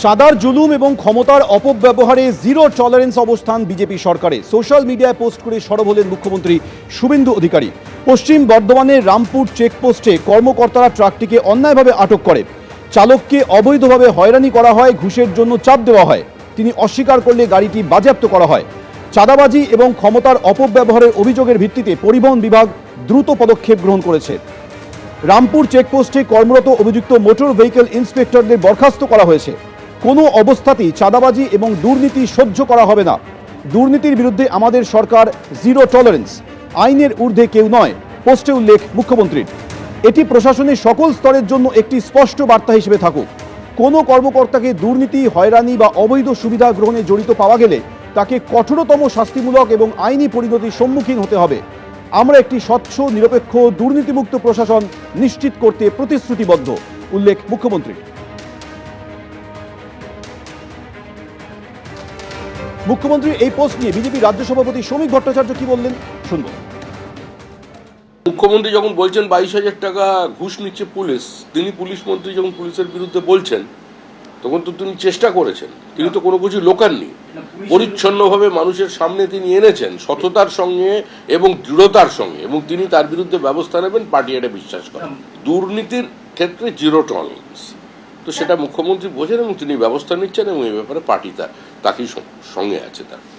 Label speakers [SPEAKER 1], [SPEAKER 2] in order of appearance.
[SPEAKER 1] চাঁদার জুলুম এবং ক্ষমতার অপব্যবহারে জিরো টলারেন্স অবস্থান বিজেপি সরকারে। সোশ্যাল মিডিয়ায় পোস্ট করে সরব হলেন মুখ্যমন্ত্রী শুভেন্দু অধিকারী। পশ্চিম বর্ধমানের রামপুর চেকপোস্টে কর্মকর্তারা ট্রাকটিকে অন্যায়ভাবে আটক করে। চালককে অবৈধভাবে হয়রানি করা হয়, ঘুষের জন্য চাপ দেওয়া হয়। তিনি অস্বীকার করলে গাড়িটি বাজেয়াপ্ত করা হয়। চাঁদাবাজি এবং ক্ষমতার অপব্যবহারের অভিযোগের ভিত্তিতে পরিবহন বিভাগ দ্রুত পদক্ষেপ গ্রহণ করেছে। রামপুর চেকপোস্টে কর্মরত অভিযুক্ত মোটর ভেহিকল ইন্সপেক্টরদের বরখাস্ত করা হয়েছে। কোনো অবস্থাতেই চাঁদাবাজি এবং দুর্নীতি সহ্য করা হবে না। দুর্নীতির বিরুদ্ধে আমাদের সরকার জিরো টলারেন্স, আইনের ঊর্ধ্বে কেউ নয়, পোস্টে উল্লেখ মুখ্যমন্ত্রীর। এটি প্রশাসনের সকল স্তরের জন্য একটি স্পষ্ট বার্তা হিসেবে থাকুক। কোনো কর্মকর্তাকে দুর্নীতি, হয়রানি বা অবৈধ সুবিধা গ্রহণে জড়িত পাওয়া গেলে তাকে কঠোরতম শাস্তিমূলক এবং আইনি পরিণতির সম্মুখীন হতে হবে। আমরা একটি স্বচ্ছ, নিরপেক্ষ, দুর্নীতিমুক্ত প্রশাসন নিশ্চিত করতে প্রতিশ্রুতিবদ্ধ, উল্লেখ মুখ্যমন্ত্রীর। মুখ্যমন্ত্রীর এই পোস্ট নিয়ে বিজেপি রাজ্য সভাপতি শ্রমিক ভট্টাচার্য কি বললেন শুনব।
[SPEAKER 2] মুখ্যমন্ত্রী যখন বলছেন 22,000 টাকা ঘুষ নিচ্ছে পুলিশ, তিনি পুলিশ মন্ত্রী যখন পুলিশের বিরুদ্ধে বলছেন তখন তো তিনি চেষ্টা করেছেন, তিনি তো কোনো কিছু লোকাননি। পরিচ্ছন্নভাবে মানুষের সামনে তিনি এনেছেন সততার সঙ্গে এবং দৃঢ়তার সঙ্গে, এবং তিনি তার বিরুদ্ধে ব্যবস্থা নেবেন, পার্টি এটা বিশ্বাস করেন। দুর্নীতির ক্ষেত্রে জিরো টলারেন্স, তো সেটা মুখ্যমন্ত্রী বোঝেন এবং তিনি ব্যবস্থা নিচ্ছেন, এবং এই ব্যাপারে পার্টি তাকেই সঙ্গে আছে তার।